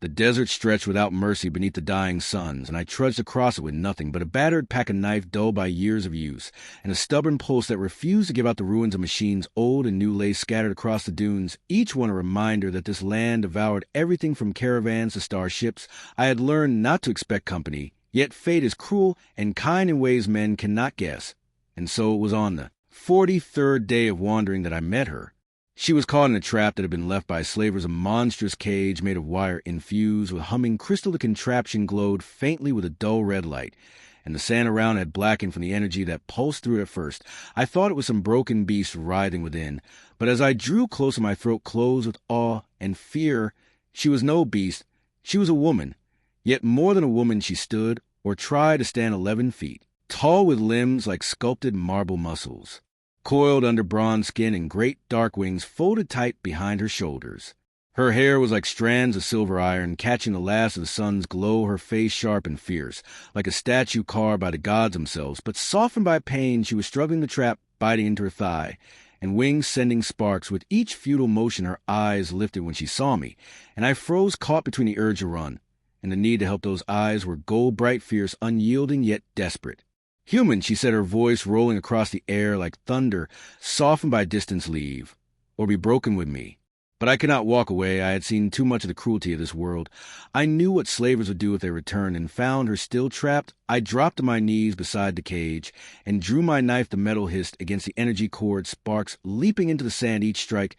The desert stretched without mercy beneath the dying suns, and I trudged across it with nothing but a battered pack-a-knife dulled by years of use, and a stubborn pulse that refused to give out the ruins of machines old and new lay scattered across the dunes, each one a reminder that this land devoured everything from caravans to starships. I had learned not to expect company, yet fate is cruel and kind in ways men cannot guess. And so it was on the 43rd day of wandering that I met her. She was caught in a trap that had been left by slavers, a monstrous cage made of wire infused with humming crystal. The contraption glowed faintly with a dull red light, and the sand around had blackened from the energy that pulsed through it at first. I thought it was some broken beast writhing within, but as I drew closer, my throat closed with awe and fear. She was no beast. She was a woman. Yet more than a woman she stood, or tried to stand 11 feet, tall with limbs like sculpted marble muscles, coiled under bronze skin and great dark wings folded tight behind her shoulders. Her hair was like strands of silver iron, catching the last of the sun's glow, her face sharp and fierce, like a statue carved by the gods themselves, but softened by pain. She was struggling the trap, biting into her thigh, and wings sending sparks. With each futile motion, her eyes lifted when she saw me, and I froze, caught between the urge to run and the need to help. Those eyes were gold-bright, fierce, unyielding, yet desperate. "Human," she said, her voice rolling across the air like thunder, softened by distance. "Leave, or be broken with me." But I could not walk away. I had seen too much of the cruelty of this world. I knew what slavers would do if they returned, and found her still trapped. I dropped to my knees beside the cage and drew my knife. The metal hissed against the energy cord, sparks leaping into the sand. Each strike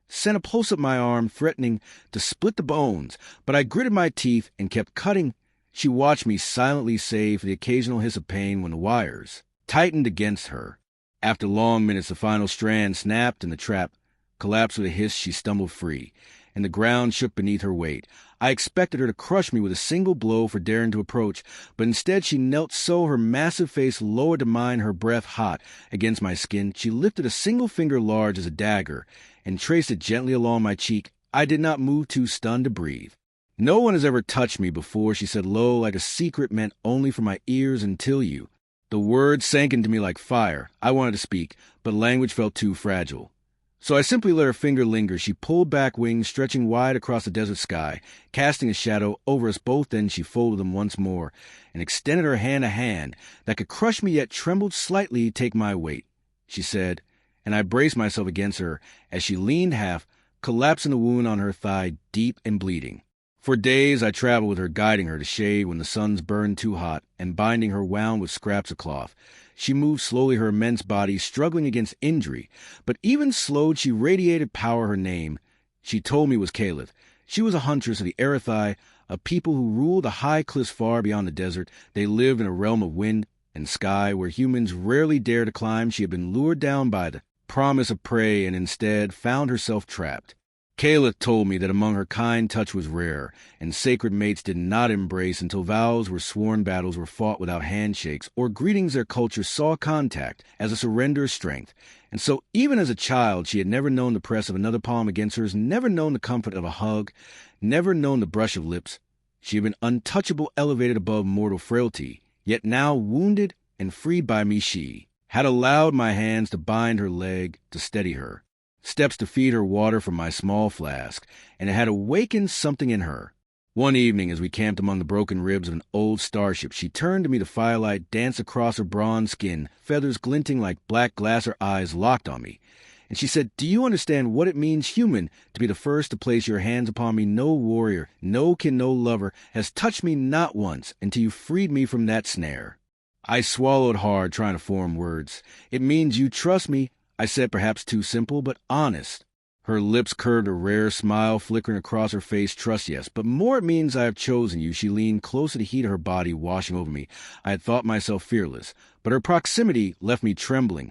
sent a pulse up my arm, threatening to split the bones, but I gritted my teeth and kept cutting. She watched me silently, save for the occasional hiss of pain when the wires tightened against her. After long minutes, the final strand snapped and the trap collapsed with a hiss. She stumbled free, and the ground shook beneath her weight. I expected her to crush me with a single blow for daring to approach, but instead she knelt so, her massive face lowered to mine, her breath hot against my skin. She lifted a single finger large as a dagger and traced it gently along my cheek. I did not move, too stunned to breathe. "No one has ever touched me before," she said low, like a secret meant only for my ears, "until you." The words sank into me like fire. I wanted to speak, but language felt too fragile. So I simply let her finger linger. She pulled back, wings stretching wide across the desert sky, casting a shadow over us both. Then she folded them once more and extended her hand, a hand that could crush me yet trembled slightly. "Take my weight," she said, and I braced myself against her as she leaned half, collapsing the wound on her thigh, deep and bleeding. For days I traveled with her, guiding her to shade when the suns burned too hot, and binding her wound with scraps of cloth. She moved slowly, her immense body struggling against injury, but even slowed, she radiated power. Her name, she told me, was Caliph. She was a huntress of the Erythai, a people who ruled the high cliffs far beyond the desert. They lived in a realm of wind and sky where humans rarely dare to climb. She had been lured down by the promise of prey and instead found herself trapped. Caliph told me that among her kind touch was rare, and sacred mates did not embrace until vows were sworn. Battles were fought without handshakes or greetings. Their culture saw contact as a surrender of strength. And so even as a child, she had never known the press of another palm against hers, never known the comfort of a hug, never known the brush of lips. She had been untouchable, elevated above mortal frailty. Yet now, wounded and freed by me, she had allowed my hands to bind her leg, to steady her, steps to feed her water from my small flask, and it had awakened something in her. One evening, as we camped among the broken ribs of an old starship, she turned to me. The firelight danced across her bronze skin, feathers glinting like black glass. Her eyes locked on me, and she said, "Do you understand what it means, human, to be the first to place your hands upon me? No warrior, no kin, no lover has touched me, not once, until you freed me from that snare." I swallowed hard, trying to form words. "It means you trust me," I said, perhaps too simple, but honest. Her lips curved, a rare smile flickering across her face. "Trust, yes, but more it means I have chosen you." She leaned closer, the heat of her body washing over me. I had thought myself fearless, but her proximity left me trembling.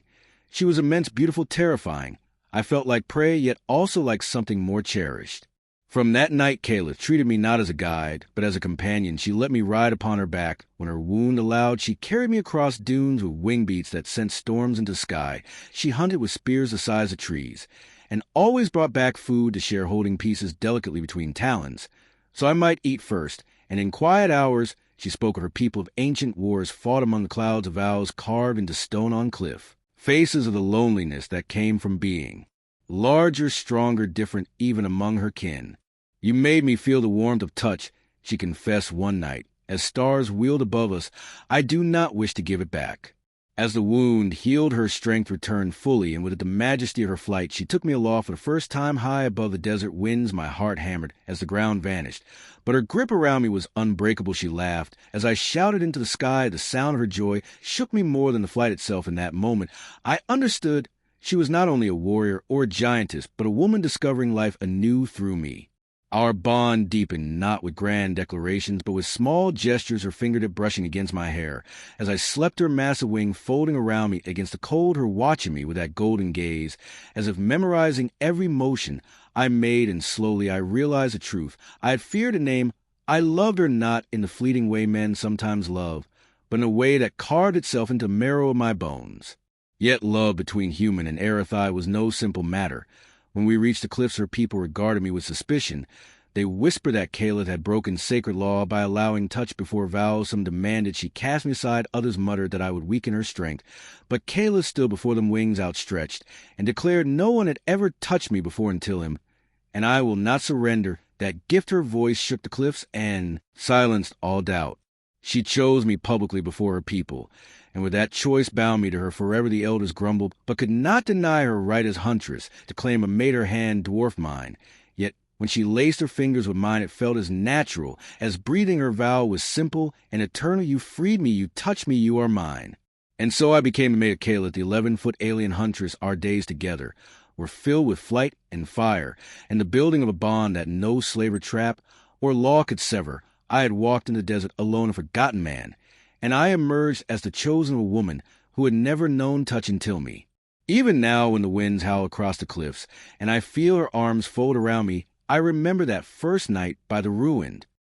She was immense, beautiful, terrifying. I felt like prey, yet also like something more cherished. From that night, Caliph treated me not as a guide, but as a companion. She let me ride upon her back. When her wound allowed, she carried me across dunes with wing beats that sent storms into the sky. She hunted with spears the size of trees, and always brought back food to share, holding pieces delicately between talons, so I might eat first. And in quiet hours, she spoke of her people, of ancient wars fought among the clouds, of vows carved into stone on cliff, faces of the loneliness that came from being larger, stronger, different even among her kin. You made me feel the warmth of touch, she confessed one night. As stars wheeled above us, I do not wish to give it back. As the wound healed, her strength returned fully, and with the majesty of her flight, she took me aloft for the first time high above the desert winds. My heart hammered as the ground vanished. But her grip around me was unbreakable. She laughed. As I shouted into the sky, the sound of her joy shook me more than the flight itself. In that moment, I understood she was not only a warrior or a giantess, but a woman discovering life anew through me. Our bond deepened, not with grand declarations, but with small gestures, her fingertip brushing against my hair. As I slept, her massive wing folding around me against the cold, her watching me with that golden gaze, as if memorizing every motion I made, and slowly I realized the truth. I had feared a name. I loved her not in the fleeting way men sometimes love, but in a way that carved itself into the marrow of my bones. Yet love between human and Erathai was no simple matter. When we reached the cliffs, her people regarded me with suspicion. They whispered that Caleb had broken sacred law by allowing touch before vows. Some demanded she cast me aside. Others muttered that I would weaken her strength. But Caleb stood before them, wings outstretched, and declared no one had ever touched me before until him. And I will not surrender. That gift, her voice shook the cliffs and silenced all doubt. She chose me publicly before her people, and with that choice bound me to her forever. The elders grumbled, but could not deny her right as Huntress to claim a mate. Her hand dwarfed mine. Yet when she laced her fingers with mine, it felt as natural as breathing. Her vow was simple and eternal. You freed me, you touched me, you are mine. And so I became a mate of Caleb, the 11-foot alien Huntress. Our days together were filled with flight and fire, and the building of a bond that no slaver trap or law could sever. I had walked in the desert alone, a forgotten man, and I emerged as the chosen of a woman who had never known touch until me. Even now, when the winds howl across the cliffs, and I feel her arms fold around me, I remember that first night by the ruined,